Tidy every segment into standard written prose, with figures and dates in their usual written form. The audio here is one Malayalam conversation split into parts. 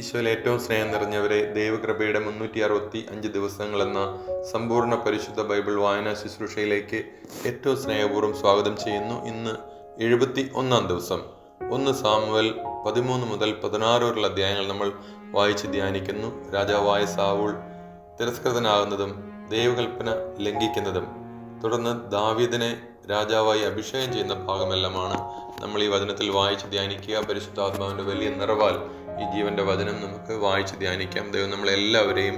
ഈശോയിൽ ഏറ്റവും സ്നേഹം നിറഞ്ഞവരെ, ദൈവകൃപയുടെ 365 ദിവസങ്ങളെന്ന സമ്പൂർണ്ണ പരിശുദ്ധ ബൈബിൾ വായനാ ശുശ്രൂഷയിലേക്ക് ഏറ്റവും സ്നേഹപൂർവ്വം സ്വാഗതം ചെയ്യുന്നു. ഇന്ന് 71 ദിവസം. 1 സാമുവേൽ 13 മുതൽ 16 വരെയുള്ള അധ്യായങ്ങൾ നമ്മൾ വായിച്ച് ധ്യാനിക്കുന്നു. രാജാവായ സാവൂൾ തിരസ്കൃതനാകുന്നതും ദൈവകൽപ്പന ലംഘിക്കുന്നതും തുടർന്ന് ദാവീദിനെ രാജാവായി അഭിഷേകം ചെയ്യുന്ന ഭാഗമെല്ലാമാണ് നമ്മൾ ഈ വചനത്തിൽ വായിച്ച് ധ്യാനിക്കുക. പരിശുദ്ധാത്മാവിന്റെ വലിയ നിറവാൽ ഈ ജീവന്റെ വചനം നമുക്ക് വായിച്ച് ധ്യാനിക്കാം. ദൈവം നമ്മളെല്ലാവരെയും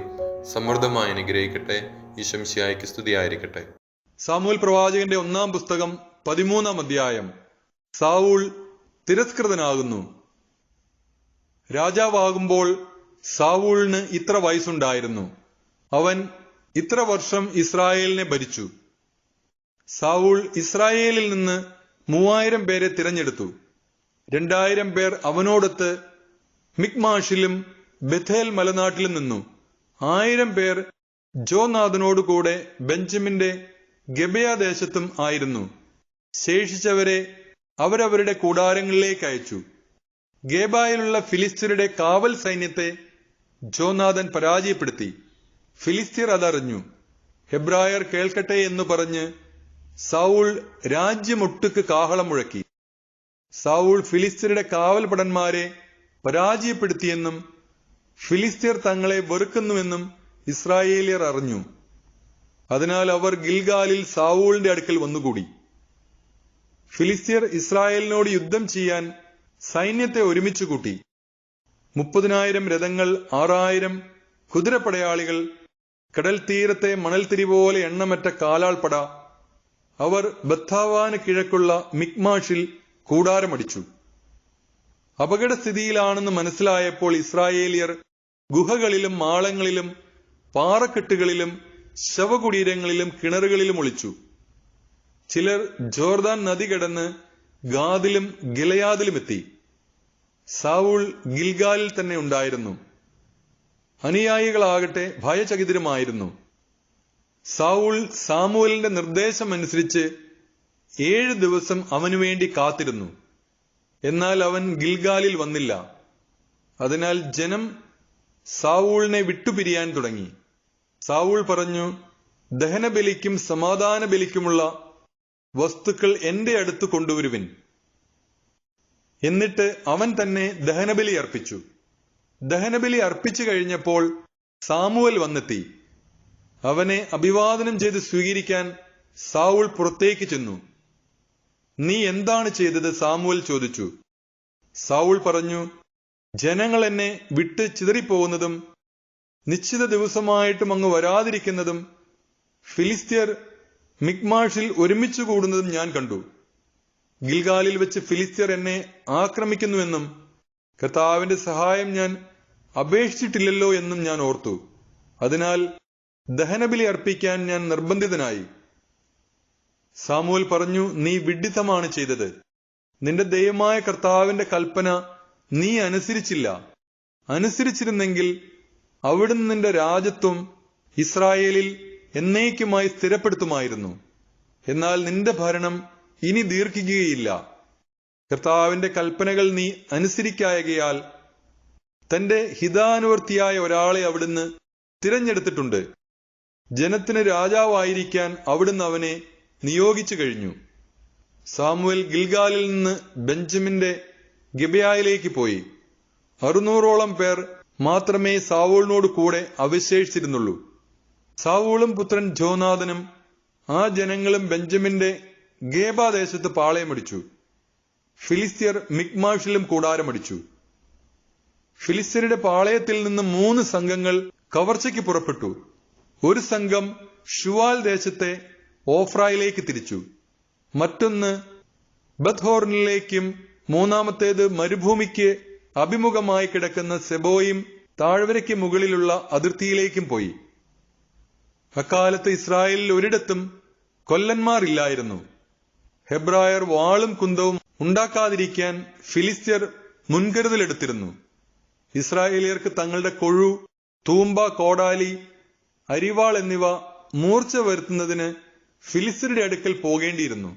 സമൃദ്ധമായി അനുഗ്രഹിക്കട്ടെ. ഈശംസിയായിക്ക് സ്തുതിയായിരിക്കട്ടെ. സാമുവേൽ പ്രവാചകന്റെ 1-ാം പുസ്തകം 13-ാം അധ്യായം. സാവൂൾ തിരസ്കൃതനാകുന്നു. രാജാവാകുമ്പോൾ സാവൂളിന് ഇത്ര വയസ്സുണ്ടായിരുന്നു. അവൻ ഇത്ര വർഷം ഇസ്രായേലിനെ ഭരിച്ചു. സാവൂൾ ഇസ്രായേലിൽ നിന്ന് 3000 പേരെ തിരഞ്ഞെടുത്തു. 2000 പേർ അവനോടൊത്ത് മിക്മാഷിലും ബഥേൽ മലനാട്ടിലും നിന്നു. 1000 പേർ ജോനാഥനോടുകൂടെ ബെഞ്ചമിന്റെ ഗെബയാ ദേശത്തും ആയിരുന്നു. ശേഷിച്ചവരെ അവരവരുടെ കൂടാരങ്ങളിലേക്ക് അയച്ചു. ഗേബായിലുള്ള ഫിലിസ്ത്യരുടെ കാവൽ സൈന്യത്തെ ജോനാഥൻ പരാജയപ്പെടുത്തി. ഫിലിസ്ത്യർ അതറിഞ്ഞു. ഹെബ്രായർ കേൾക്കട്ടെ എന്ന് പറഞ്ഞ് സാവൂൾ രാജ്യമൊട്ടുക്ക് കാഹളം മുഴക്കി. സാവൂൾ ഫിലിസ്ത്യരുടെ കാവൽ ഭടന്മാരെ പരാജയപ്പെടുത്തിയെന്നും ഫിലിസ്ത്യർ തങ്ങളെ വെറുക്കുന്നുവെന്നും ഇസ്രായേലിയർ അറിഞ്ഞു. അതിനാൽ അവർ ഗിൽഗാലിൽ സാവൂളിന്റെ അടുക്കൽ വന്നുകൂടി. ഫിലിസ്ത്യർ ഇസ്രായേലിനോട് യുദ്ധം ചെയ്യാൻ സൈന്യത്തെ ഒരുമിച്ച് കൂട്ടി. 30,000 രഥങ്ങൾ, 6,000 കുതിരപ്പടയാളികൾ, കടൽ തീരത്തെ മണൽത്തിരി പോലെ എണ്ണമറ്റ കാലാൾപ്പട. അവർ ബത്താവാന് കിഴക്കുള്ള മിക്മാഷിൽ കൂടാരമടിച്ചു. അപകടസ്ഥിതിയിലാണെന്ന് മനസ്സിലായപ്പോൾ ഇസ്രായേലിയർ ഗുഹകളിലും മാളങ്ങളിലും പാറക്കെട്ടുകളിലും ശവകുടീരങ്ങളിലും കിണറുകളിലും ഒളിച്ചു. ചിലർ ജോർദാൻ നദി കടന്ന് ഗാദിലും ഗിലയാദിലുമെത്തി. സാവൂൾ ഗിൽഗാലിൽ തന്നെ ഉണ്ടായിരുന്നു. അനുയായികളാകട്ടെ ഭയചകിതരുമായിരുന്നു. സാവൂൾ സാമുവേലിന്റെ നിർദ്ദേശമനുസരിച്ച് 7 ദിവസം അവനുവേണ്ടി കാത്തിരുന്നു. എന്നാൽ അവൻ ഗിൽഗാലിൽ വന്നില്ല. അതിനാൽ ജനം സാവൂളിനെ വിട്ടുപിരിയാൻ തുടങ്ങി. സാവൂൾ പറഞ്ഞു, ദഹനബലിക്കും സമാധാന ബലിക്കുമുള്ള വസ്തുക്കൾ എന്റെ അടുത്ത് കൊണ്ടുവരുവിൻ. എന്നിട്ട് അവൻ തന്നെ ദഹനബലി അർപ്പിച്ചു. ദഹനബലി അർപ്പിച്ചു കഴിഞ്ഞപ്പോൾ സാമുവേൽ വന്നെത്തി. അവനെ അഭിവാദനം ചെയ്ത് സ്വീകരിക്കാൻ സാവൂൾ പുറത്തേക്ക് ചെന്നു. നീ എന്താണ് ചെയ്തത്? സാമുവേൽ ചോദിച്ചു. സാവൂൾ പറഞ്ഞു, ജനങ്ങൾ എന്നെ വിട്ട് ചിതറിപ്പോകുന്നതും നിശ്ചിത ദിവസമായിട്ടും അങ്ങ് വരാതിരിക്കുന്നതും ഫിലിസ്ത്യർ മിക്മാഷിൽ ഒരുമിച്ച് കൂടുന്നതും ഞാൻ കണ്ടു. ഗിൽഗാലിൽ വെച്ച് ഫിലിസ്ത്യർ എന്നെ ആക്രമിക്കുന്നുവെന്നും കർത്താവിന്റെ സഹായം ഞാൻ അപേക്ഷിച്ചിട്ടില്ലല്ലോ എന്നും ഞാൻ ഓർത്തു. അതിനാൽ ദഹനബലി അർപ്പിക്കാൻ ഞാൻ നിർബന്ധിതനായി. സാമുവേൽ പറഞ്ഞു, നീ വിഡ്ഢിത്തമാണ് ചെയ്തത്. നിന്റെ ദൈവമായ കർത്താവിന്റെ കൽപ്പന നീ അനുസരിച്ചില്ല. അനുസരിച്ചിരുന്നെങ്കിൽ അവിടുന്ന് നിന്റെ രാജത്വം ഇസ്രായേലിൽ എന്നേക്കുമായി സ്ഥിരപ്പെടുത്തുമായിരുന്നു. എന്നാൽ നിന്റെ ഭരണം ഇനി ദീർഘിക്കുകയില്ല. കർത്താവിന്റെ കൽപ്പനകൾ നീ അനുസരിക്കായകയാൽ തന്റെ ഹിതാനുവർത്തിയായ ഒരാളെ അവിടുന്ന് തിരഞ്ഞെടുത്തിട്ടുണ്ട്. ജനത്തിന് രാജാവായിരിക്കാൻ അവിടുന്ന് അവനെ നിയോഗിച്ചു കഴിഞ്ഞു. സാമുവേൽ ഗിൽഗാലിൽ നിന്ന് ബെഞ്ചമിന്റെ ഗിബയായിലേക്ക് പോയി. 600ഓളം പേർ മാത്രമേ സാവൂളിനോട് കൂടെ അവശേഷിച്ചിരുന്നുള്ളൂ. സാവൂളും പുത്രൻ ജോനാഥനും ആ ജനങ്ങളും ബെഞ്ചമിന്റെ ഗേബാ ദേശത്ത് പാളയമടിച്ചു. ഫിലിസ്ത്യർ മിക്മാഷിലും കൂടാരമടിച്ചു. ഫിലിസ്ത്യരുടെ പാളയത്തിൽ നിന്ന് 3 സംഘങ്ങൾ കവർച്ചയ്ക്ക് പുറപ്പെട്ടു. ഒരു സംഘം ഷുവാൽ ദേശത്തെ ഓഫ്രായിലേക്ക് തിരിച്ചു. മറ്റൊന്ന് ബത്ഹോർണിലേക്കും മൂന്നാമത്തേത് മരുഭൂമിക്ക് അഭിമുഖമായി കിടക്കുന്ന സെബോയിം താഴ്വരയ്ക്ക് മുകളിലുള്ള അതിർത്തിയിലേക്കും പോയി. അക്കാലത്ത് ഇസ്രായേലിൽ ഒരിടത്തും കൊല്ലന്മാർ ഇല്ലായിരുന്നു. ഹെബ്രായർ വാളും കുന്തവും ഉണ്ടാക്കാതിരിക്കാൻ ഫിലിസ്ത്യർ മുൻകരുതലെടുത്തിരുന്നു. ഇസ്രായേലിയർക്ക് തങ്ങളുടെ കൊഴു, തൂമ്പ, കോടാലി, അരിവാൾ എന്നിവ മൂർച്ച വരുത്തുന്നതിന് ഫിലിസ്ത്യരുടെ അടുക്കൽ പോകേണ്ടിയിരുന്നു.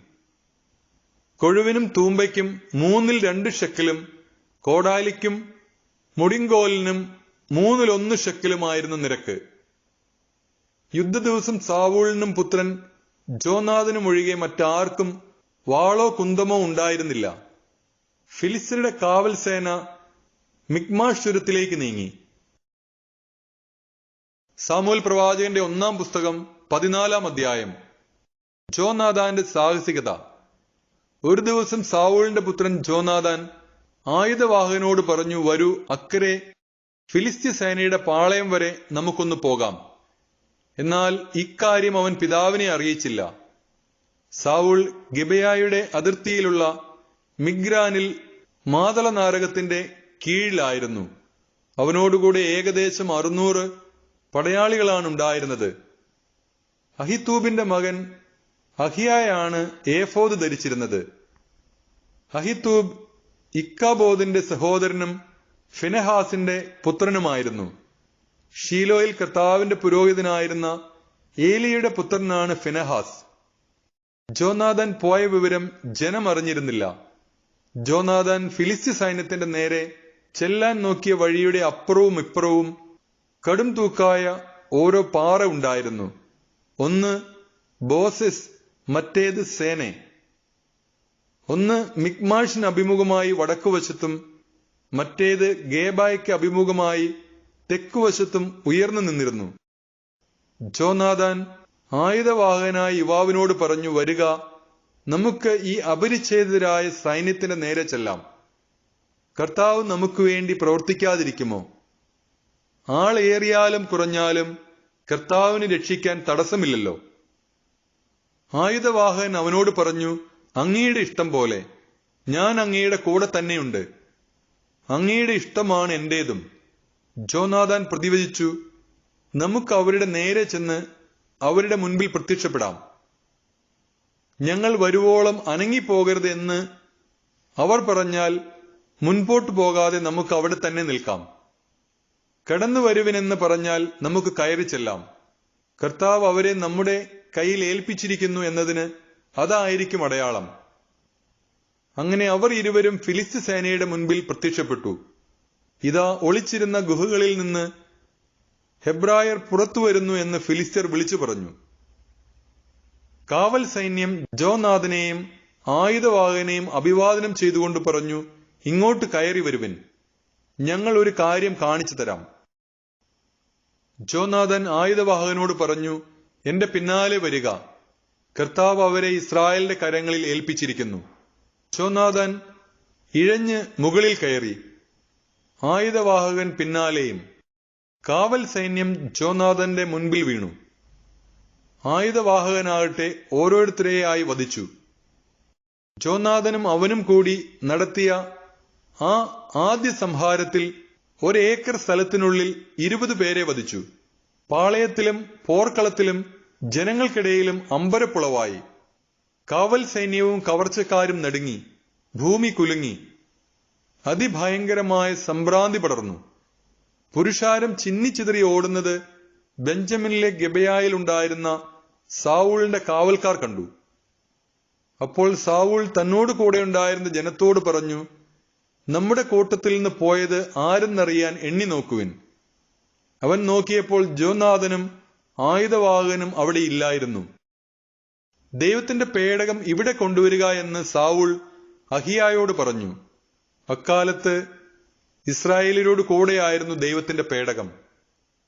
കൊഴുവിനും തൂമ്പയ്ക്കും 2 ഷെക്കലും കോടാലിക്കും മുടിങ്കോലിനും 1/3 ഷെക്കലുമായിരുന്നു നിരക്ക്. യുദ്ധ ദിവസം സാവൂളിനും പുത്രൻ ജോനാഥനും ഒഴികെ മറ്റാർക്കും വാളോ കുന്തമോ ഉണ്ടായിരുന്നില്ല. ഫിലിസ്ത്യരുടെ കാവൽ സേന മിക്മാഷ് ചുരത്തിലേക്ക് നീങ്ങി. സാമുവേൽ പ്രവാചകന്റെ 1-ാം പുസ്തകം 14-ാം അധ്യായം. ജോനാഥാന്റെ സാഹസികത. ഒരു ദിവസം സാവൂളിന്റെ പുത്രൻ ജോനാഥാൻ ആയുധവാഹകനോട് പറഞ്ഞു, വരൂ, അക്കരെ ഫിലിസ്ത്യ സേനയുടെ പാളയം വരെ നമുക്കൊന്ന് പോകാം. എന്നാൽ ഇക്കാര്യം അവൻ പിതാവിനെ അറിയിച്ചില്ല. സാവൂൾ ഗിബെയായുടെ അതിർത്തിയിലുള്ള മിഗ്രാനിൽ മാതള നാരകത്തിന്റെ കീഴിലായിരുന്നു. അവനോടുകൂടെ ഏകദേശം 600 പടയാളികളാണ് ഉണ്ടായിരുന്നത്. അഹിത്തൂബിന്റെ മകൻ അഹിയായാണ് ഏഫോദ് ധരിച്ചിരുന്നത്. അഹിത്തൂബ് ഇക്കാബോദിന്റെ സഹോദരനും ഫിനെഹാസിന്റെ പുത്രനുമായിരുന്നു. ഷീലോയിൽ കർത്താവിന്റെ പുരോഹിതനായിരുന്ന ഏലിയുടെ പുത്രനാണ് ഫിനെഹാസ്. ജോനാഥാൻ പോയ വിവരം ജനം അറിഞ്ഞിരുന്നില്ല. ജോനാഥാൻ ഫിലിസ്ത്യ സൈന്യത്തിന്റെ നേരെ ചെല്ലാൻ നോക്കിയ വഴിയുടെ അപ്പുറവും ഇപ്പുറവും കടും തൂക്കായ ഓരോ പാറ ഉണ്ടായിരുന്നു. ഒന്ന് ബോസെസ്, മറ്റേത് സേനെ. ഒന്ന് മിക്മാഷിന് അഭിമുഖമായി വടക്കുവശത്തും മറ്റേത് ഗേബായ്ക്ക് അഭിമുഖമായി തെക്കുവശത്തും ഉയർന്നു നിന്നിരുന്നു. ജോനാഥാൻ ആയുധവാഹകനായ യുവാവിനോട് പറഞ്ഞു, വരിക, നമുക്ക് ഈ അപരിച്ഛേദിതരായ സൈന്യത്തിന്റെ നേരെ ചെല്ലാം. കർത്താവ് നമുക്ക് വേണ്ടി പ്രവർത്തിക്കാതിരിക്കുമോ? ആളേറിയാലും കുറഞ്ഞാലും കർത്താവിനെ രക്ഷിക്കാൻ തടസ്സമില്ലല്ലോ. ആയുധവാഹകൻ അവനോട് പറഞ്ഞു, അങ്ങയുടെ ഇഷ്ടം പോലെ, ഞാൻ അങ്ങയുടെ കൂടെ തന്നെയുണ്ട്. അങ്ങയുടെ ഇഷ്ടമാണ് എന്റേതും. ജോനാഥാൻ പ്രതിവചിച്ചു, നമുക്ക് അവരുടെ നേരെ ചെന്ന് അവരുടെ മുൻപിൽ പ്രത്യക്ഷപ്പെടാം. ഞങ്ങൾ വരുവോളം അനങ്ങിപ്പോകരുത് എന്ന് അവർ പറഞ്ഞാൽ മുൻപോട്ട് പോകാതെ നമുക്ക് അവിടെ തന്നെ നിൽക്കാം. കടന്നു വരുവിനെന്ന് പറഞ്ഞാൽ നമുക്ക് കയറി ചെല്ലാം. കർത്താവ് അവരെ നമ്മുടെ കയ്യിൽ ഏൽപ്പിച്ചിരിക്കുന്നു എന്നതിന് അതായിരിക്കും അടയാളം. അങ്ങനെ അവർ ഇരുവരും ഫിലിസ്ത്യ സേനയുടെ മുൻപിൽ പ്രത്യക്ഷപ്പെട്ടു. ഇതാ, ഒളിച്ചിരുന്ന ഗുഹകളിൽ നിന്ന് ഹെബ്രായർ പുറത്തു വരുന്നു എന്ന് ഫിലിസ്ത്യർ വിളിച്ചു പറഞ്ഞു. കാവൽ സൈന്യം ജോനാഥനെയും ആയുധവാഹകനെയും അഭിവാദനം ചെയ്തുകൊണ്ട് പറഞ്ഞു, ഇങ്ങോട്ട് കയറി വരുവിൻ, ഞങ്ങൾ ഒരു കാര്യം കാണിച്ചു തരാം. ജോനാഥൻ ആയുധവാഹകനോട് പറഞ്ഞു, എന്റെ പിന്നാലെ വരിക, കർത്താവ് അവരെ ഇസ്രായേലിന്റെ കരങ്ങളിൽ ഏൽപ്പിച്ചിരിക്കുന്നു. ജോനാഥൻ ഇഴഞ്ഞ് മുകളിൽ കയറി, ആയുധവാഹകൻ പിന്നാലെയും. കാവൽ സൈന്യം ജോനാഥന്റെ മുൻപിൽ വീണു. ആയുധവാഹകനാകട്ടെ ഓരോരുത്തരെയായി വധിച്ചു. ജോനാഥനും അവനും കൂടി നടത്തിയ ആ ആദ്യ സംഹാരത്തിൽ 1 ഏക്കർ സ്ഥലത്തിനുള്ളിൽ 20 പേരെ വധിച്ചു. പാളയത്തിലും പോർക്കളത്തിലും ജനങ്ങൾക്കിടയിലും അമ്പരപ്പുളവായി. കാവൽ സൈന്യവും കവർച്ചക്കാരും നടുങ്ങി, ഭൂമി കുലുങ്ങി, അതിഭയങ്കരമായ സംഭ്രാന്തി പടർന്നു. പുരുഷാരം ചിന്നിച്ചിതറി ഓടുന്നത് ബെഞ്ചമിനിലെ ഗിബെയായിൽ ഉണ്ടായിരുന്ന സാവൂളിന്റെ കാവൽക്കാർ കണ്ടു. അപ്പോൾ സാവൂൾ തന്നോട് കൂടെ ഉണ്ടായിരുന്ന ജനത്തോട് പറഞ്ഞു, നമ്മുടെ കൂട്ടത്തിൽ നിന്ന് പോയത് ആരെന്നറിയാൻ എണ്ണി നോക്കുവിൻ. അവൻ നോക്കിയപ്പോൾ ജോനാഥനും ആയുധവാഹകനും അവിടെ ഇല്ലായിരുന്നു. ദൈവത്തിന്റെ പേടകം ഇവിടെ കൊണ്ടുവരിക എന്ന് സാവൂൾ അഹിയായോട് പറഞ്ഞു. അക്കാലത്ത് ഇസ്രായേലിനോട് കൂടെയായിരുന്നു ദൈവത്തിന്റെ പേടകം.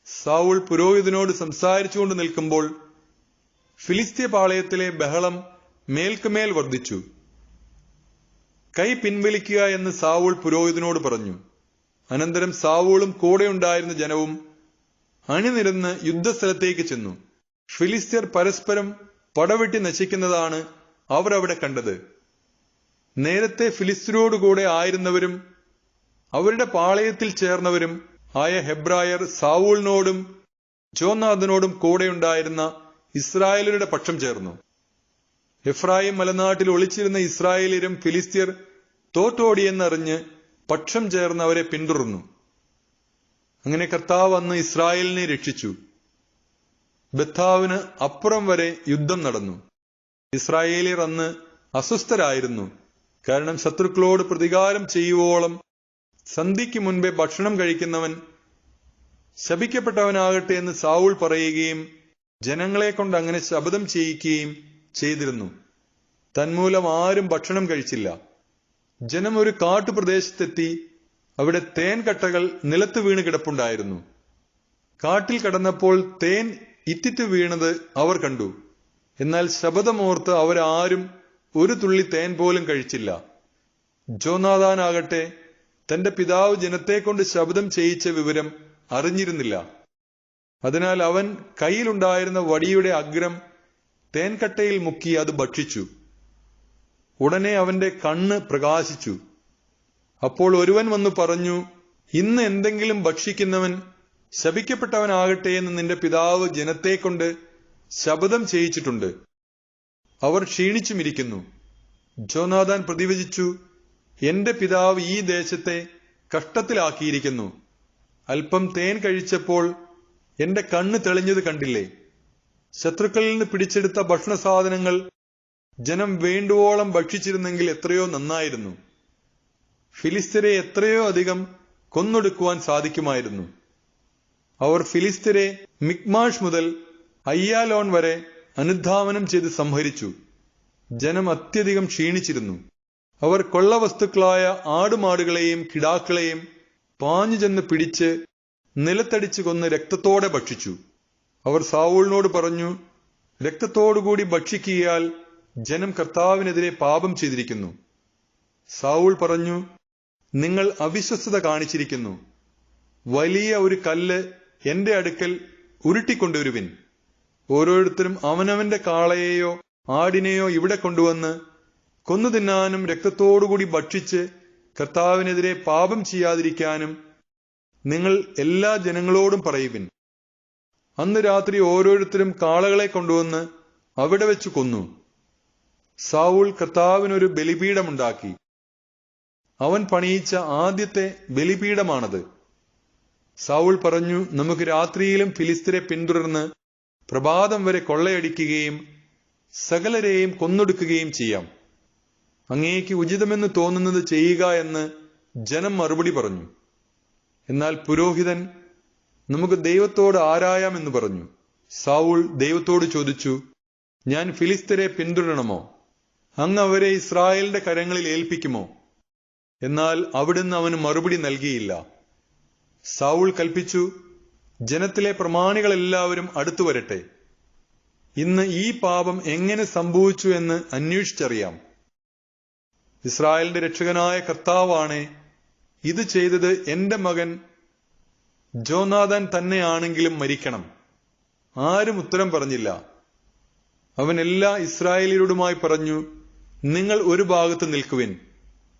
സാവൂൾ പുരോഹിതനോട് സംസാരിച്ചുകൊണ്ട് നിൽക്കുമ്പോൾ ഫിലിസ്ത്യ പാളയത്തിലെ ബഹളം മേൽക്കുമേൽ വർദ്ധിച്ചു. കൈ പിൻവലിക്കുക എന്ന് സാവൂൾ പുരോഹിതനോട് പറഞ്ഞു. അനന്തരം സാവൂളും കൂടെയുണ്ടായിരുന്ന ജനവും അണിനിരന്ന് യുദ്ധസ്ഥലത്തേക്ക് ചെന്നു. ഫിലിസ്ത്യർ പരസ്പരം പടവെട്ടി നശിക്കുന്നതാണ് അവർ അവിടെ കണ്ടത്. നേരത്തെ ഫിലിസ്ത്യരോടുകൂടെ ആയിരുന്നവരും അവരുടെ പാളയത്തിൽ ചേർന്നവരും ആയ ഹെബ്രായർ സാവൂളിനോടും ജോനാഥനോടും കൂടെയുണ്ടായിരുന്ന ഇസ്രായേലരുടെ പക്ഷം ചേർന്നു. എഫ്രായിം മലനാട്ടിൽ ഒളിച്ചിരുന്ന ഇസ്രായേലിയരും ഫിലിസ്ത്യർ തോറ്റോടിയെന്നറിഞ്ഞ് പക്ഷം ചേർന്ന് അവരെ പിന്തുടർന്നു. അങ്ങനെ കർത്താവ് അന്ന് ഇസ്രായേലിനെ രക്ഷിച്ചു. ബെഥാവിന് അപ്പുറം വരെ യുദ്ധം നടന്നു. ഇസ്രായേലിയർ അന്ന് അസ്വസ്ഥരായിരുന്നു. കാരണം ശത്രുക്കളോട് പ്രതികാരം ചെയ്യുവോളം സന്ധ്യയ്ക്ക് മുൻപേ ഭക്ഷണം കഴിക്കുന്നവൻ ശപിക്കപ്പെട്ടവനാകട്ടെ എന്ന് സാവൂൾ പറയുകയും ജനങ്ങളെ കൊണ്ട് അങ്ങനെ ശപഥം ചെയ്യിക്കുകയും ചെയ്തിരുന്നു. തന്മൂലം ആരും ഭക്ഷണം കഴിച്ചില്ല. ജനം ഒരു കാട്ടുപ്രദേശത്തെത്തി. അവിടെ തേൻ കട്ടകൾ നിലത്ത് വീണ് കിടപ്പുണ്ടായിരുന്നു. കാട്ടിൽ കടന്നപ്പോൾ തേൻ ഇറ്റിറ്റ് വീണത് അവർ കണ്ടു. എന്നാൽ ശപഥമോർത്ത് അവരാരും ഒരു തുള്ളി തേൻ പോലും കഴിച്ചില്ല. ജോനാഥാനാകട്ടെ തന്റെ പിതാവ് ജനത്തെക്കൊണ്ട് ശപഥം ചെയ്യിച്ച വിവരം അറിഞ്ഞിരുന്നില്ല. അതിനാൽ അവൻ കയ്യിലുണ്ടായിരുന്ന വടിയുടെ അഗ്രം തേൻകട്ടയിൽ മുക്കി അത് ഭക്ഷിച്ചു. ഉടനെ അവന്റെ കണ്ണ് പ്രകാശിച്ചു. അപ്പോൾ ഒരുവൻ വന്നു പറഞ്ഞു, ഇന്ന് എന്തെങ്കിലും ഭക്ഷിക്കുന്നവൻ ശപിക്കപ്പെട്ടവനാകട്ടെ എന്ന് നിന്റെ പിതാവ് ജനത്തെക്കൊണ്ട് ശപഥം ചെയ്യിച്ചിട്ടുണ്ട്. അവർ ക്ഷീണിച്ചുമിരിക്കുന്നു. ജോനാഥാൻ പ്രതിവചിച്ചു, എന്റെ പിതാവ് ഈ ദേശത്തെ കഷ്ടത്തിലാക്കിയിരിക്കുന്നു. അല്പം തേൻ കഴിച്ചപ്പോൾ എന്റെ കണ്ണ് തെളിഞ്ഞത് കണ്ടില്ലേ? ശത്രുക്കളിൽ നിന്ന് പിടിച്ചെടുത്ത ഭക്ഷണ സാധനങ്ങൾ ജനം വേണ്ടുവോളം ഭക്ഷിച്ചിരുന്നെങ്കിൽ എത്രയോ നന്നായിരുന്നു. ഫിലിസ്ത്യരെ എത്രയോ അധികം കൊന്നൊടുക്കുവാൻ സാധിക്കുമായിരുന്നു. അവർ ഫിലിസ്ത്യരെ മിക്മാഷ് മുതൽ അയ്യാലോൺ വരെ അനുധാവനം ചെയ്ത് സംഹരിച്ചു. ജനം അത്യധികം ക്ഷീണിച്ചിരുന്നു. അവർ കൊള്ളവസ്തുക്കളായ ആടുമാടുകളെയും കിടാക്കളെയും പാഞ്ഞു ചെന്ന് പിടിച്ച് നിലത്തടിച്ചു കൊന്ന് രക്തത്തോടെ ഭക്ഷിച്ചു. അവർ സാവൂളിനോട് പറഞ്ഞു, രക്തത്തോടുകൂടി ഭക്ഷിക്കിയാൽ ജനം കർത്താവിനെതിരെ പാപം ചെയ്തിരിക്കുന്നു. സാവൂൾ പറഞ്ഞു, നിങ്ങൾ അവിശ്വസ്തത കാണിച്ചിരിക്കുന്നു. വലിയ ഒരു കല്ല് എന്റെ അടുക്കൽ ഉരുട്ടിക്കൊണ്ടുവരുവിൻ. ഓരോരുത്തരും അവനവന്റെ കാളയെയോ ആടിനെയോ ഇവിടെ കൊണ്ടുവന്ന് കൊന്നു തിന്നാനും രക്തത്തോടുകൂടി ഭക്ഷിച്ച് കർത്താവിനെതിരെ പാപം ചെയ്യാതിരിക്കാനും നിങ്ങൾ എല്ലാ ജനങ്ങളോടും പറയുവിൻ. അന്ന് രാത്രി ഓരോരുത്തരും കാളകളെ കൊണ്ടുവന്ന് അവിടെ വെച്ച് കൊന്നു. സാവൂൾ കർത്താവിനൊരു ബലിപീഠമുണ്ടാക്കി. അവൻ പണിയിച്ച ആദ്യത്തെ ബലിപീഠമാണത്. സാവൂൾ പറഞ്ഞു, നമുക്ക് രാത്രിയിലും ഫിലിസ്ത്യരെ പിന്തുടർന്ന് പ്രഭാതം വരെ കൊള്ളയടിക്കുകയും സകലരെയും കൊന്നൊടുക്കുകയും ചെയ്യാം. അങ്ങേക്ക് ഉചിതമെന്ന് തോന്നുന്നത് ചെയ്യുക എന്ന് ജനം മറുപടി പറഞ്ഞു. എന്നാൽ പുരോഹിതൻ, നമുക്ക് ദൈവത്തോട് ആരായാമെന്ന് പറഞ്ഞു. സാവൂൾ ദൈവത്തോട് ചോദിച്ചു, ഞാൻ ഫിലിസ്ത്യരെ പിന്തുടരണമോ? അങ്ങ് അവരെ ഇസ്രായേലിന്റെ കരങ്ങളിൽ ഏൽപ്പിക്കുമോ? എന്നാൽ അവിടുന്ന് അവന് മറുപടി നൽകിയില്ല. സാവൂൾ കൽപ്പിച്ചു, ജനത്തിലെ പ്രമാണികളെല്ലാവരും അടുത്തു വരട്ടെ. ഇന്ന് ഈ പാപം എങ്ങനെ സംഭവിച്ചു എന്ന് അന്വേഷിച്ചറിയാം. ഇസ്രായേലിന്റെ രക്ഷകനായ കർത്താവാണേ, ഇത് ചെയ്തത് എന്റെ മകൻ ജോനാഥാൻ തന്നെയാണെങ്കിലും മരിക്കണം. ആരും ഉത്തരം പറഞ്ഞില്ല. അവൻ എല്ലാ ഇസ്രായേലിയരോടുമായി പറഞ്ഞു, നിങ്ങൾ ഒരു ഭാഗത്ത് നിൽക്കുവിൻ,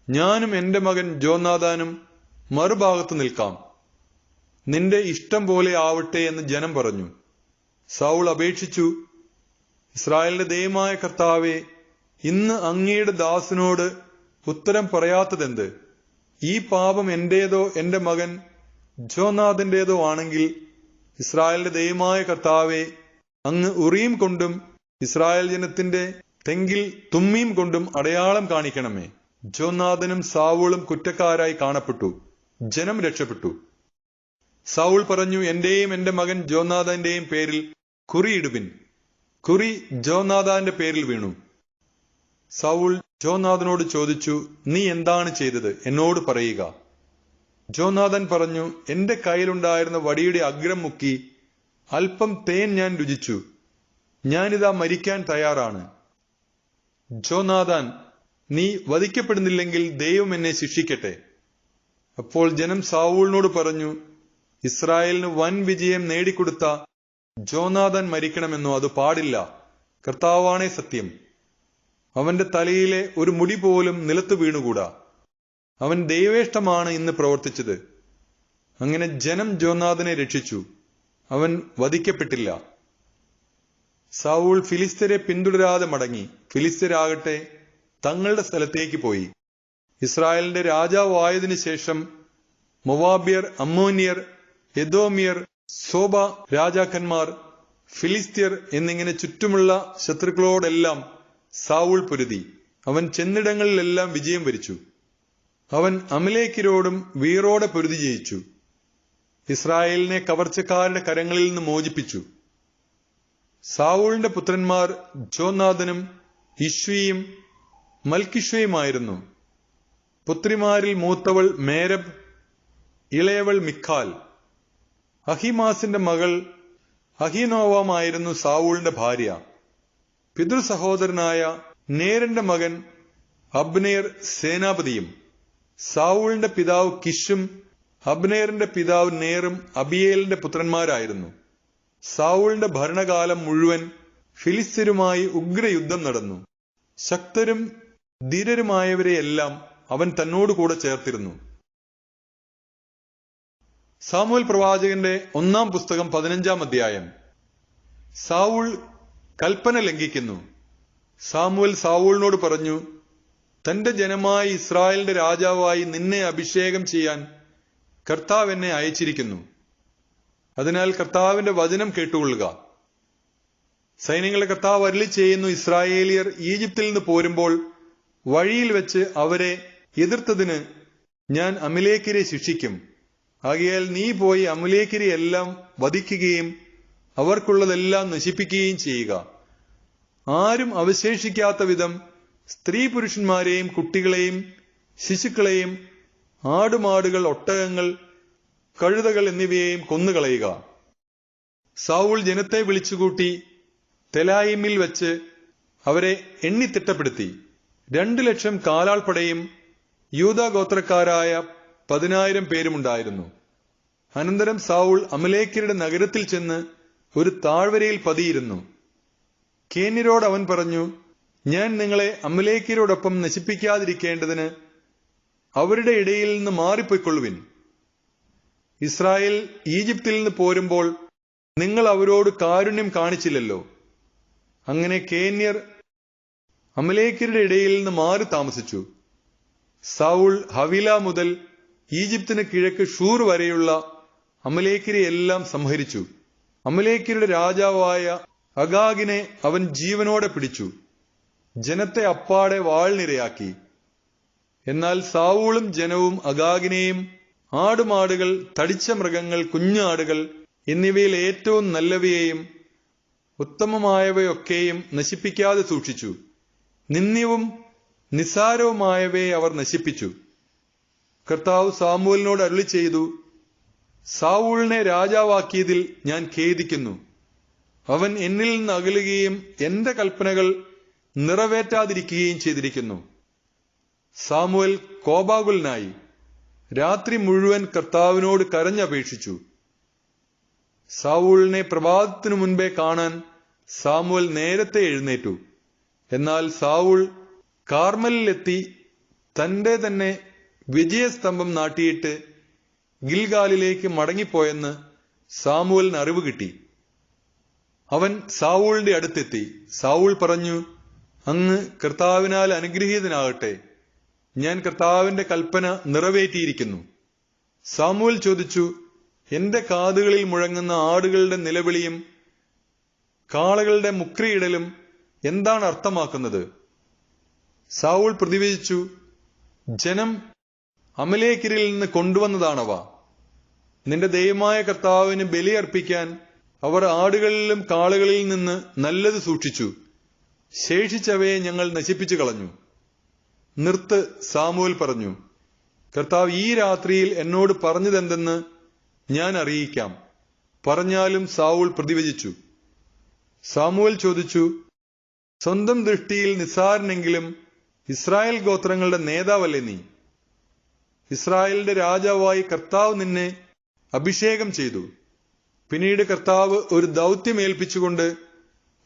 ഞാനും എന്റെ മകൻ ജോനാഥാനും മറുഭാഗത്ത് നിൽക്കാം. നിന്റെ ഇഷ്ടം പോലെ ആവട്ടെ എന്ന് ജനം പറഞ്ഞു. സൗൾ അപേക്ഷിച്ചു, ഇസ്രായേലിന്റെ ദൈവമായ കർത്താവേ, ഇന്ന് അങ്ങയുടെ ദാസനോട് ഉത്തരം പറയാത്തതെന്ത്? ഈ പാപം എന്റേതോ എന്റെ മകൻ ജോനാഥന്റേതോ ആണെങ്കിൽ ഇസ്രായേലിന്റെ ദൈവമായ കർത്താവേ, അങ്ങ് ഉറീം കൊണ്ടും ഇസ്രായേൽ ജനത്തിന്റെ തെങ്കിൽ തുമ്മീം കൊണ്ടും അടയാളം കാണിക്കണമേ. ജോനാഥനും സാവൂളും കുറ്റക്കാരായി കാണപ്പെട്ടു. ജനം രക്ഷപ്പെട്ടു. സാവൂൾ പറഞ്ഞു, എന്റെയും എന്റെ മകൻ ജോനാഥാന്റെയും പേരിൽ കുറിയിടുവിൻ. കുറി ജോനാഥാന്റെ പേരിൽ വീണു. സാവൂൾ ജോനാഥനോട് ചോദിച്ചു, നീ എന്താണ് ചെയ്തത്? എന്നോട് പറയുക. ജോനാഥൻ പറഞ്ഞു, എന്റെ കയ്യിലുണ്ടായിരുന്ന വടിയുടെ അഗ്രം മുക്കി അല്പം തേൻ ഞാൻ രുചിച്ചു. ഞാനിതാ മരിക്കാൻ തയ്യാറാണ്. ജോനാഥാൻ, നീ വധിക്കപ്പെടുന്നില്ലെങ്കിൽ ദൈവം എന്നെ ശിക്ഷിക്കട്ടെ. അപ്പോൾ ജനം സാവൂളിനോട് പറഞ്ഞു, ഇസ്രായേലിന് വൻ വിജയം നേടിക്കൊടുത്ത ജോനാഥൻ മരിക്കണമെന്നോ? അത് പാടില്ല. കർത്താവാണേ സത്യം. അവന്റെ തലയിലെ ഒരു മുടി പോലും നിലത്ത് വീണുകൂടാ. അവൻ ദൈവേഷ്ടമാണ് ഇന്ന് പ്രവർത്തിച്ചത്. അങ്ങനെ ജനം ജോനാഥനെ രക്ഷിച്ചു. അവൻ വധിക്കപ്പെട്ടില്ല. സാവൂൾ ഫിലിസ്ത്യരെ പിന്തുടരാതെ മടങ്ങി. ഫിലിസ്ത്യരാകട്ടെ തങ്ങളുടെ സ്ഥലത്തേക്ക് പോയി. ഇസ്രായേലിന്റെ രാജാവായതിനു ശേഷം മൊവാബ്യർ, അമ്മോന്യർ, എദോമ്യർ, സോബ രാജാക്കന്മാർ, ഫിലിസ്ത്യർ എന്നിങ്ങനെ ചുറ്റുമുള്ള ശത്രുക്കളോടെല്ലാം സാവൂൾ പൊരുതി. അവൻ ചെന്നിടങ്ങളിലെല്ലാം വിജയം വരിച്ചു. അവൻ അമലേക്കിരോടും വീറോടെ പൊരുതി ജയിച്ചു. ഇസ്രായേലിനെ കവർച്ചക്കാരുടെ കരങ്ങളിൽ നിന്ന് മോചിപ്പിച്ചു. സാവൂളിന്റെ പുത്രന്മാർ ജോനാഥനും ഇശ്വിയും മൽക്കിശ്വയുമായിരുന്നു. പുത്രിമാരിൽ മൂത്തവൾ മേരബ്, ഇളയവൾ മിഖാൽ. അഹിമാസിന്റെ മകൾ അഹിനോവാമായിരുന്നു സാവൂളിന്റെ ഭാര്യ. പിതൃസഹോദരനായ നേരിന്റെ മകൻ അബ്നേർ സേനാപതിയും. സാവൂളിന്റെ പിതാവ് കിഷും അബ്നേറിന്റെ പിതാവ് നേറും അബിയേലിന്റെ പുത്രന്മാരായിരുന്നു. സാവൂളിന്റെ ഭരണകാലം മുഴുവൻ ഫിലിസ്ത്യരുമായി ഉഗ്രയുദ്ധം നടന്നു. ശക്തരും ധീരരുമായവരെയെല്ലാം അവൻ തന്നോടുകൂടെ ചേർത്തിരുന്നു. സാമുവേൽ പ്രവാചകന്റെ 1-ാം പുസ്തകം 15-ാം അധ്യായം. സാവൂൾ കൽപ്പന ലംഘിക്കുന്നു. സാമുവേൽ സാവൂളിനോട് പറഞ്ഞു, തന്റെ ജനമായ ഇസ്രായേലിന്റെ രാജാവായി നിന്നെ അഭിഷേകം ചെയ്യാൻ കർത്താവ് എന്നെ അയച്ചിരിക്കുന്നു. അതിനാൽ കർത്താവിന്റെ വചനം കേട്ടുകൊള്ളുക. സൈന്യങ്ങളുടെ കർത്താവ് അരുളി ചെയ്യുന്നു, ഇസ്രായേലിയർ ഈജിപ്തിൽ നിന്ന് പോരുമ്പോൾ വഴിയിൽ വെച്ച് അവരെ എതിർത്തതിന് ഞാൻ അമലേക്കിരെ ശിക്ഷിക്കും. ആകയാൽ നീ പോയി അമലേക്കിരെ എല്ലാം വധിക്കുകയും അവർക്കുള്ളതെല്ലാം നശിപ്പിക്കുകയും ചെയ്യുക. ആരും അവശേഷിക്കാത്ത വിധം സ്ത്രീ പുരുഷന്മാരെയും കുട്ടികളെയും ശിശുക്കളെയും ആടുമാടുകൾ, ഒട്ടകങ്ങൾ, കഴുതകൾ എന്നിവയെയും കൊന്നുകളയുക. സാവൂൾ ജനത്തെ വിളിച്ചുകൂട്ടി തെലായിമിൽ വെച്ച് അവരെ എണ്ണിത്തിട്ടപ്പെടുത്തി. 2,00,000 കാലാൾപ്പടയും യൂദാഗോത്രക്കാരായ 10,000 പേരുമുണ്ടായിരുന്നു. അനന്തരം സാവൂൾ അമലേക്യരുടെ നഗരത്തിൽ ചെന്ന് ഒരു താഴ്വരയിൽ പതിയിരുന്നു. കേന്യരോട് അവൻ പറഞ്ഞു, ഞാൻ നിങ്ങളെ അമലേക്യരോടൊപ്പം നശിപ്പിക്കാതിരിക്കേണ്ടതിന് അവരുടെ ഇടയിൽ നിന്ന് മാറിപ്പോയിക്കൊള്ളുവിൻ. ഇസ്രായേൽ ഈജിപ്തിൽ നിന്ന് പോരുമ്പോൾ നിങ്ങൾ അവരോട് കാരുണ്യം കാണിച്ചില്ലല്ലോ. അങ്ങനെ കേന്യർ അമലേക്യരുടെ ഇടയിൽ നിന്ന് മാറി താമസിച്ചു. സാവൂൾ ഹവില മുതൽ ഈജിപ്തിന് കിഴക്ക് ഷൂർ വരെയുള്ള അമലേക്യരെ എല്ലാം സംഹരിച്ചു. അമലേക്യരുടെ രാജാവായ അഗാഗിനെ അവൻ ജീവനോടെ പിടിച്ചു. ജനത്തെ അപ്പാടെ വാൾനിരയാക്കി. എന്നാൽ സാവൂളും ജനവും അഗാഗിനെയും ആടുമാടുകൾ, തടിച്ച മൃഗങ്ങൾ, കുഞ്ഞാടുകൾ എന്നിവയിൽ ഏറ്റവും നല്ലവയെയും ഉത്തമമായവയൊക്കെയും നശിപ്പിക്കാതെ സൂക്ഷിച്ചു. നിന്ദ്യവും നിസ്സാരവുമായവയെ അവർ നശിപ്പിച്ചു. കർത്താവ് സാമുവേലിനോട് അരുളി ചെയ്തു, സാവൂളിനെ രാജാവാക്കിയതിൽ ഞാൻ ഖേദിക്കുന്നു. അവൻ എന്നിൽ നിന്ന് അകലുകയും എന്റെ കൽപ്പനകൾ നിറവേറ്റാതിരിക്കുകയും ചെയ്തിരിക്കുന്നു. സാമുവേൽ കോപാകുലനായി രാത്രി മുഴുവൻ കർത്താവിനോട് കരഞ്ഞപേക്ഷിച്ചു. സാവൂളിനെ പ്രഭാതത്തിനു മുൻപേ കാണാൻ സാമുവേൽ നേരത്തെ എഴുന്നേറ്റു. എന്നാൽ സാവൂൾ കാർമലിലെത്തി തന്റെ തന്നെ വിജയസ്തംഭം നാട്ടിയിട്ട് ഗിൽഗാലിലേക്ക് മടങ്ങിപ്പോയെന്ന് സാമുവേലിന് അറിവ് കിട്ടി. അവൻ സാവൂളിന്റെ അടുത്തെത്തി. സാവൂൾ പറഞ്ഞു, അങ്ങ് കർത്താവിനാൽ അനുഗ്രഹീതനാകട്ടെ. ഞാൻ കർത്താവിന്റെ കൽപ്പന നിറവേറ്റിയിരിക്കുന്നു. സാമുവേൽ ചോദിച്ചു, എന്റെ കാതുകളിൽ മുഴങ്ങുന്ന ആടുകളുടെ നിലവിളിയും കാളകളുടെ മുക്രിയിടലും എന്താണ് അർത്ഥമാക്കുന്നത്? സാവൂൾ പ്രതിവചിച്ചു, ജനം അമലേക്യരിൽ നിന്ന് കൊണ്ടുവന്നതാണവ. നിന്റെ ദൈവമായ കർത്താവിന് ബലിയർപ്പിക്കാൻ അവർ ആടുകളിലും കാളകളിൽ നിന്ന് നല്ലത് സൂക്ഷിച്ചു. ശേഷിച്ചവയെ ഞങ്ങൾ നശിപ്പിച്ചു കളഞ്ഞു. നിർത്ത്, സാമുവേൽ പറഞ്ഞു. കർത്താവ് ഈ രാത്രിയിൽ എന്നോട് പറഞ്ഞതെന്തെന്ന് ഞാൻ അറിയിക്കാം. പറഞ്ഞാലും സാവൂൾ പ്രതിവചിച്ചു. സാമുവേൽ ചോദിച്ചു, സ്വന്തം ദൃഷ്ടിയിൽ നിസ്സാരനെങ്കിലും ഇസ്രായേൽ ഗോത്രങ്ങളുടെ നേതാവല്ലേ നീ? ഇസ്രായേലിന്റെ രാജാവായി കർത്താവ് നിന്നെ അഭിഷേകം ചെയ്തു. പിന്നീട് കർത്താവ് ഒരു ദൗത്യം ഏൽപ്പിച്ചുകൊണ്ട്,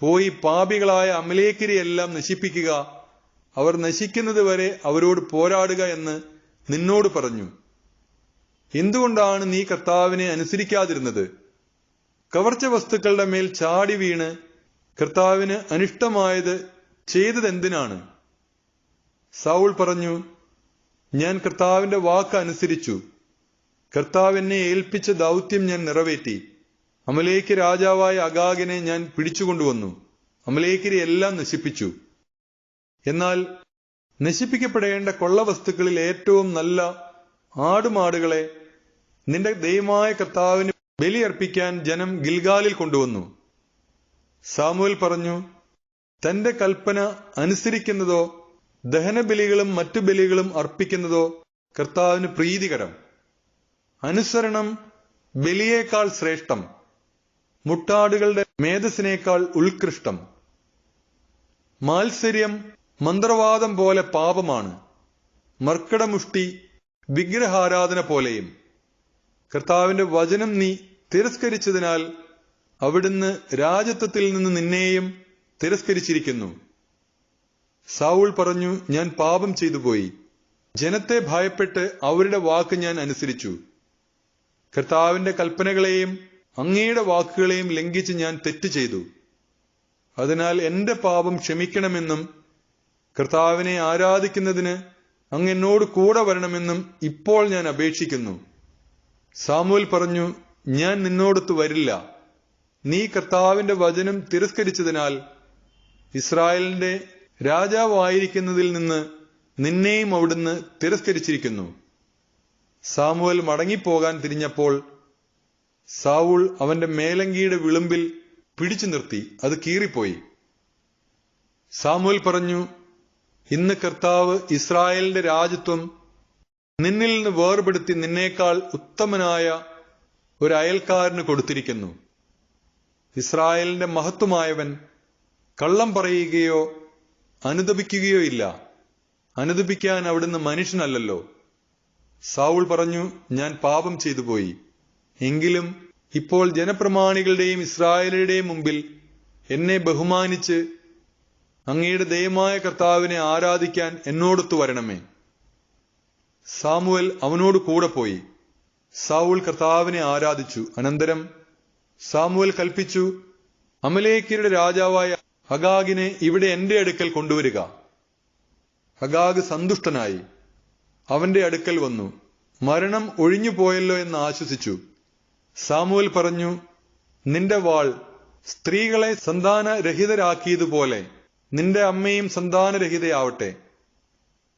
പോയി പാപികളായ അമലേക്യരെയെല്ലാം നശിപ്പിക്കുക, അവർ നശിക്കുന്നത് വരെ അവരോട് പോരാടുക എന്ന് നിന്നോട് പറഞ്ഞു. എന്തുകൊണ്ടാണ് നീ കർത്താവിനെ അനുസരിക്കാതിരുന്നത്? കവർച്ച വസ്തുക്കളുടെ മേൽ ചാടി വീണ് കർത്താവിന് അനിഷ്ടമായത് ചെയ്തതെന്തിനാണ്? സൗൾ പറഞ്ഞു, ഞാൻ കർത്താവിന്റെ വാക്ക് അനുസരിച്ചു. കർത്താവ് എന്നെ ഏൽപ്പിച്ച ദൗത്യം ഞാൻ നിറവേറ്റി. അമലേക്യ രാജാവായ അഗാഗിനെ ഞാൻ പിടിച്ചുകൊണ്ടുവന്നു. അമലേക്യരെ എല്ലാം നശിപ്പിച്ചു. എന്നാൽ നശിപ്പിക്കപ്പെടേണ്ട കൊള്ളവസ്തുക്കളിൽ ഏറ്റവും നല്ല ആടുമാടുകളെ നിന്റെ ദൈവമായ കർത്താവിന് ബലിയർപ്പിക്കാൻ ജനം ഗിൽഗാലിൽ കൊണ്ടുവന്നു. സാമുവേൽ പറഞ്ഞു, തന്റെ കൽപ്പന അനുസരിക്കുന്നതോ ദഹനബലികളും മറ്റു ബലികളും അർപ്പിക്കുന്നതോ കർത്താവിന് പ്രീതികരം. അനുസരണം ബലിയേക്കാൾ ശ്രേഷ്ഠം, മുട്ടാടുകളുടെ മേധസ്സിനേക്കാൾ ഉത്കൃഷ്ടം. മാത്സര്യം മന്ത്രവാദം പോലെ പാപമാണ്, മർക്കടമുഷ്ടി വിഗ്രഹാരാധന പോലെയും. കർത്താവിന്റെ വചനം നീ തിരസ്കരിച്ചതിനാൽ അവിടുന്ന് രാജത്വത്തിൽ നിന്ന് നിന്നെയും തിരസ്കരിച്ചിരിക്കുന്നു. സൗൾ പറഞ്ഞു, ഞാൻ പാപം ചെയ്തുപോയി. ജനത്തെ ഭയപ്പെട്ട് അവരുടെ വാക്ക് ഞാൻ അനുസരിച്ചു. കർത്താവിന്റെ കൽപ്പനകളെയും അങ്ങയുടെ വാക്കുകളെയും ലംഘിച്ച് ഞാൻ തെറ്റ് ചെയ്തു. അതിനാൽ എന്റെ പാപം ക്ഷമിക്കണമെന്നും കർത്താവിനെ ആരാധിക്കുന്നതിന് അങ്ങ് എന്നോട് കൂടെ വരണമെന്നും ഇപ്പോൾ ഞാൻ അപേക്ഷിക്കുന്നു. സാമുവേൽ പറഞ്ഞു, ഞാൻ നിന്നോടൊത്ത് വരില്ല. നീ കർത്താവിന്റെ വചനം തിരസ്കരിച്ചതിനാൽ ഇസ്രായേലിന്റെ രാജാവായിരിക്കുന്നതിൽ നിന്ന് നിന്നെയും അവിടുന്ന് തിരസ്കരിച്ചിരിക്കുന്നു. സാമുവേൽ മടങ്ങിപ്പോകാൻ തിരിഞ്ഞപ്പോൾ സൗൾ അവന്റെ മേലങ്കിയുടെ വിളുമ്പിൽ പിടിച്ചു നിർത്തി, അത് കീറിപ്പോയി. സാമുവേൽ പറഞ്ഞു, ഇന്ന് കർത്താവ് ഇസ്രായേലിന്റെ രാജത്വം നിന്നിൽ നിന്ന് വേർപെടുത്തി നിന്നേക്കാൾ ഉത്തമനായ ഒരു അയൽക്കാരന് കൊടുത്തിരിക്കുന്നു. ഇസ്രായേലിന്റെ മഹത്വമായവൻ കള്ളം പറയുകയോ അനുദപിക്കുകയോ ഇല്ല. അനുദപിക്കാൻ അവിടുന്ന് മനുഷ്യനല്ലല്ലോ. സൗൾ പറഞ്ഞു, ഞാൻ പാപം ചെയ്തുപോയി. എങ്കിലും ഇപ്പോൾ ജനപ്രമാണികളുടെയും ഇസ്രായേലരുടെയും മുമ്പിൽ എന്നെ ബഹുമാനിച്ച് അങ്ങയുടെ ദൈവമായ കർത്താവിനെ ആരാധിക്കാൻ എന്നോടൊത്തു വരണമേ. സാമുവേൽ അവനോട് കൂടെ പോയി. സൗൾ കർത്താവിനെ ആരാധിച്ചു. അനന്തരം സാമുവേൽ കൽപ്പിച്ചു, അമലേക്യരുടെ രാജാവായ അഗാഗിനെ ഇവിടെ എന്റെ അടുക്കൽ കൊണ്ടുവരിക. അഗാഗ് സന്തുഷ്ടനായി അവന്റെ അടുക്കൽ വന്നു. മരണം ഒഴിഞ്ഞുപോയല്ലോ എന്ന് ആശ്വസിച്ചു. സാമുവേൽ പറഞ്ഞു, നിന്റെ വാൾ സ്ത്രീകളെ സന്താനരഹിതരാക്കിയതുപോലെ നിന്റെ അമ്മയും സന്താനരഹിതയാവട്ടെ.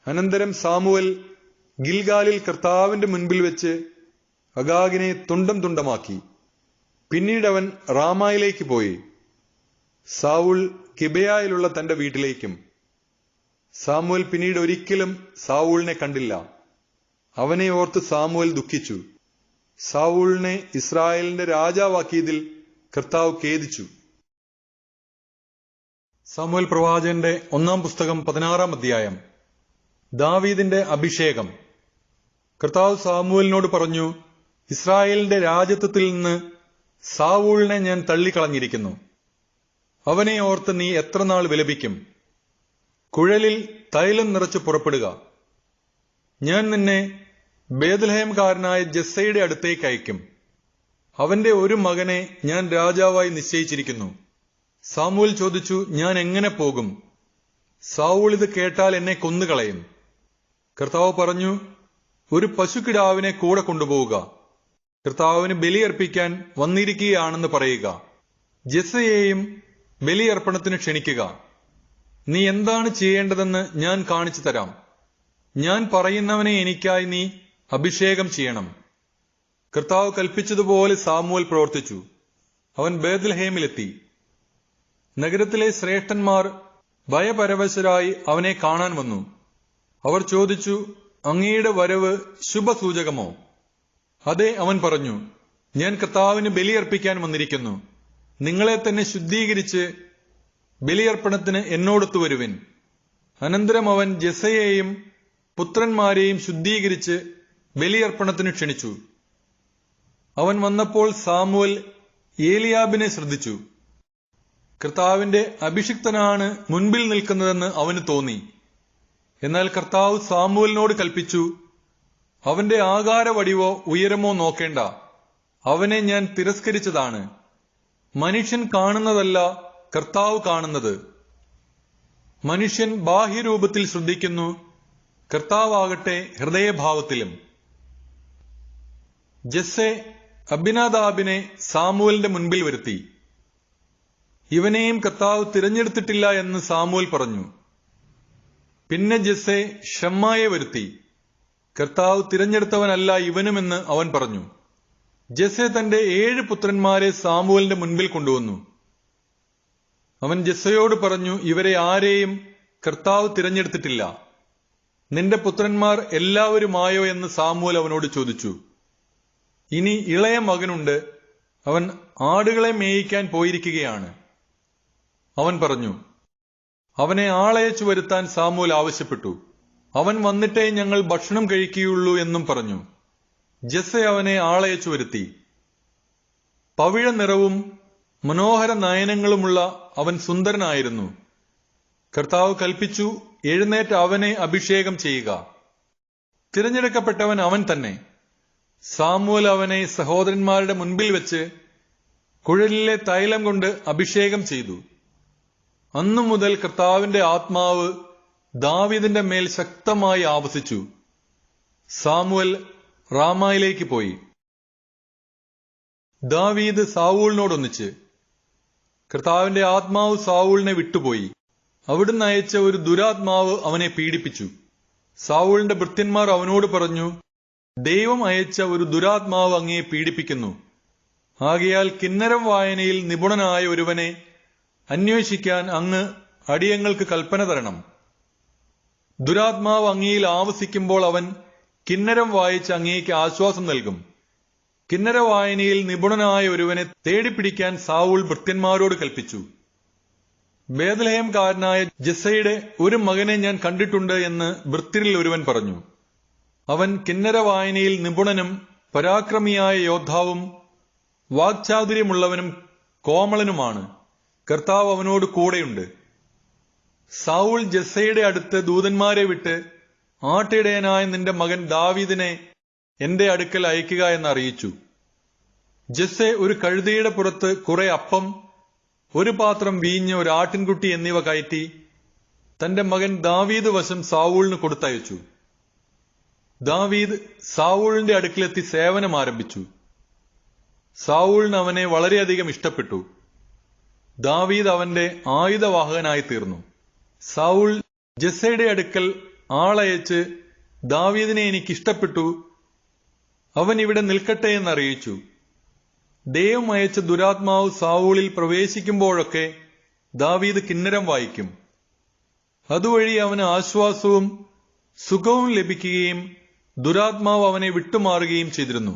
അനന്തരം സാമുവേൽ ഗിൽഗാലിൽ കർത്താവിന്റെ മുൻപിൽ വെച്ച് അഗാഗിനെ തുണ്ടം തുണ്ടമാക്കി. പിന്നീട് അവൻ റാമായിലേക്ക് പോയി, സൗൾ ഗിബെയയിലുള്ള തന്റെ വീട്ടിലേക്കും. സാമുവേൽ പിന്നീട് ഒരിക്കലും സൗളിനെ കണ്ടില്ല. അവനെ ഓർത്ത് സാമുവേൽ ദുഃഖിച്ചു. സൗളിനെ ഇസ്രായേലിന്റെ രാജാവാക്കിയതിൽ കർത്താവ് ഖേദിച്ചു. സാമുവേൽ പ്രവാചകന്റെ 1-ാം പുസ്തകം 16-ാം അധ്യായം. ദാവീദിന്റെ അഭിഷേകം. കർത്താവ് സാമുവേലിനോട് പറഞ്ഞു, ഇസ്രായേലിന്റെ രാജത്വത്തിൽ നിന്ന് സാവൂളിനെ ഞാൻ തള്ളിക്കളഞ്ഞിരിക്കുന്നു. അവനെ ഓർത്ത് നീ എത്ര നാൾ വിലപിക്കും? കുഴലിൽ തൈലം നിറച്ച് പുറപ്പെടുക. ഞാൻ നിന്നെ ബേത്ലഹേംകാരനായ ജെസ്സയുടെ അടുത്തേക്ക് അയക്കും. അവന്റെ ഒരു മകനെ ഞാൻ രാജാവായി നിശ്ചയിച്ചിരിക്കുന്നു. സാമുവേൽ ചോദിച്ചു, ഞാൻ എങ്ങനെ പോകും? സൗൾ ഇത് കേട്ടാൽ എന്നെ കൊന്നുകളയും. കർത്താവ് പറഞ്ഞു, ഒരു പശുക്കിടാവിനെ കൂടെ കൊണ്ടുപോവുക. കർത്താവിന് ബലിയർപ്പിക്കാൻ വന്നിരിക്കുകയാണെന്ന് പറയുക. ജെസ്സയെയും ബലിയർപ്പണത്തിന് ക്ഷണിക്കുക. നീ എന്താണ് ചെയ്യേണ്ടതെന്ന് ഞാൻ കാണിച്ചു തരാം. ഞാൻ പറയുന്നവനെ എനിക്കായി നീ അഭിഷേകം ചെയ്യണം. കർത്താവ് കൽപ്പിച്ചതുപോലെ സാമുവേൽ പ്രവർത്തിച്ചു. അവൻ ബേത്ലഹേമിലെത്തി. നഗരത്തിലെ ശ്രേഷ്ഠന്മാർ ഭയപരവശരായി അവനെ കാണാൻ വന്നു. അവർ ചോദിച്ചു, അങ്ങയുടെ വരവ് ശുഭസൂചകമോ? അതെ, അവൻ പറഞ്ഞു, ഞാൻ കർത്താവിന് ബലിയർപ്പിക്കാൻ വന്നിരിക്കുന്നു. നിങ്ങളെ തന്നെ ശുദ്ധീകരിച്ച് ബലിയർപ്പണത്തിന് എന്നോടൊത്തു വരുവിൻ. അനന്തരം അവൻ ജെസ്സയെയും പുത്രന്മാരെയും ശുദ്ധീകരിച്ച് ബലിയർപ്പണത്തിന് ക്ഷണിച്ചു. അവൻ വന്നപ്പോൾ സാമുവേൽ ഏലിയാബിനെ ശ്രദ്ധിച്ചു. കർത്താവിന്റെ അഭിഷിക്തനാണ് മുൻപിൽ നിൽക്കുന്നതെന്ന് അവന് തോന്നി. എന്നാൽ കർത്താവ് സാമുവേലിനോട് കൽപ്പിച്ചു, അവന്റെ ആകാരവടിവോ ഉയരമോ നോക്കേണ്ട. അവനെ ഞാൻ തിരസ്കരിച്ചതാണ്. മനുഷ്യൻ കാണുന്നതല്ല കർത്താവ് കാണുന്നത്. മനുഷ്യൻ ബാഹ്യരൂപത്തിൽ ശ്രദ്ധിക്കുന്നു, കർത്താവാകട്ടെ ഹൃദയഭാവത്തിലും. ജെസ്സെ അബിനാദാബിനെ സാമുവേലിന്റെ മുൻപിൽ വരുത്തി. ഇവനെയും കർത്താവ് തിരഞ്ഞെടുത്തിട്ടില്ല എന്ന് സാമുവേൽ പറഞ്ഞു. പിന്നെ ജെസ്സെ ഷമ്മായെ വരുത്തി. കർത്താവ് തിരഞ്ഞെടുത്തവനല്ല ഇവനുമെന്ന് അവൻ പറഞ്ഞു. ജെസ്സെ തന്റെ 7 പുത്രന്മാരെ സാമുവലിന്റെ മുൻപിൽ കൊണ്ടുവന്നു. അവൻ ജെസ്സയോട് പറഞ്ഞു, ഇവരെ ആരെയും കർത്താവ് തിരഞ്ഞെടുത്തിട്ടില്ല. നിന്റെ പുത്രന്മാർ എല്ലാവരുമായോ എന്ന് സാമുവൽ അവനോട് ചോദിച്ചു. ഇനി ഇളയ മകനുണ്ട്, അവൻ ആടുകളെ മേയിക്കാൻ പോയിരിക്കുകയാണ്. അവൻ പറഞ്ഞു. അവനെ ആളയച്ചു വരുത്താൻ സാമുവൽ ആവശ്യപ്പെട്ടു. അവൻ വന്നിട്ടേ ഞങ്ങൾ ഭക്ഷണം കഴിക്കുകയുള്ളൂ എന്നും പറഞ്ഞു. ജെസ്സെ അവനെ ആളയച്ചു വരുത്തി. പവിഴ നിറവും മനോഹര നയനങ്ങളുമുള്ള അവൻ സുന്ദരനായിരുന്നു. കർത്താവ് കൽപ്പിച്ചു, എഴുന്നേറ്റ് അവനെ അഭിഷേകം ചെയ്യുക. തിരഞ്ഞെടുക്കപ്പെട്ടവൻ അവൻ തന്നെ. സാമുവൽ അവനെ സഹോദരന്മാരുടെ മുൻപിൽ വെച്ച് കുഴലിലെ തൈലം കൊണ്ട് അഭിഷേകം ചെയ്തു. അന്നു മുതൽ കർത്താവിന്റെ ആത്മാവ് ദാവീദിന്റെ മേൽ ശക്തമായി ആവസിച്ചു. സാമുവൽ റാമയിലേക്ക് പോയി. ദാവീദ് സാവൂളിനോടൊന്നിച്ച്. കർത്താവിന്റെ ആത്മാവ് സാവൂളിനെ വിട്ടുപോയി. അവിടുന്ന് അയച്ച ഒരു ദുരാത്മാവ് അവനെ പീഡിപ്പിച്ചു. സാവൂളിന്റെ ഭൃത്യന്മാർ അവനോട് പറഞ്ഞു, ദൈവം അയച്ച ഒരു ദുരാത്മാവ് അങ്ങയെ പീഡിപ്പിക്കുന്നു. ആകയാൽ കിന്നരം വായനയിൽ നിപുണനായ ഒരുവനെ അന്വേഷിക്കാൻ അങ്ങ് അടിയങ്ങൾക്ക് കൽപ്പന തരണം. ദുരാത്മാവ് അങ്ങയിൽ ആവസിക്കുമ്പോൾ അവൻ കിന്നരം വായിച്ച് അങ്ങേക്ക് ആശ്വാസം നൽകും. കിന്നര വായനയിൽ നിപുണനായ ഒരുവനെ തേടിപ്പിടിക്കാൻ സാവൂൾ ഭൃത്യന്മാരോട് കൽപ്പിച്ചു. ബേത്ലഹേംകാരനായ ജെസ്സയുടെ ഒരു മകനെ ഞാൻ കണ്ടിട്ടുണ്ട് എന്ന് ഭൃത്യരിൽ ഒരുവൻ പറഞ്ഞു. അവൻ കിന്നര വായനയിൽ നിപുണനും പരാക്രമിയായ യോദ്ധാവും വാക്ചാതുര്യമുള്ളവനും കോമളനുമാണ്. കർത്താവ് അവനോട് കൂടെയുണ്ട്. സാവൂൾ ജെസ്സയുടെ അടുത്ത് ദൂതന്മാരെ വിട്ട്, ആട്ടിടയനായ നിന്റെ മകൻ ദാവീദിനെ എന്റെ അടുക്കൽ അയക്കുക എന്നറിയിച്ചു. ജെസ്സെ ഒരു കഴുതയുടെ പുറത്ത് കുറെ അപ്പം, ഒരു പാത്രം വീഞ്ഞ്, ഒരു ആട്ടിൻകുട്ടി എന്നിവ കയറ്റി തന്റെ മകൻ ദാവീദ് വശം സാവൂളിന് കൊടുത്തയച്ചു. ദാവീദ് സാവൂളിന്റെ അടുക്കിലെത്തി സേവനം ആരംഭിച്ചു. സാവൂളിന് അവനെ വളരെയധികം ഇഷ്ടപ്പെട്ടു. ദാവീദ് അവന്റെ ആയുധവാഹകനായി തീർന്നു. സാവൂൾ ജെസ്സയുടെ അടുക്കൽ ആളയച്ച്, ദാവീദിനെ എനിക്കിഷ്ടപ്പെട്ടു, അവൻ ഇവിടെ നിൽക്കട്ടെ എന്നറിയിച്ചു. ദൈവം അയച്ച ദുരാത്മാവ് സാവൂളിൽ പ്രവേശിക്കുമ്പോഴൊക്കെ ദാവീദ് കിന്നരം വായിക്കും. അതുവഴി അവന് ആശ്വാസവും സുഖവും ലഭിക്കുകയും ദുരാത്മാവ് അവനെ വിട്ടുമാറുകയും ചെയ്തിരുന്നു.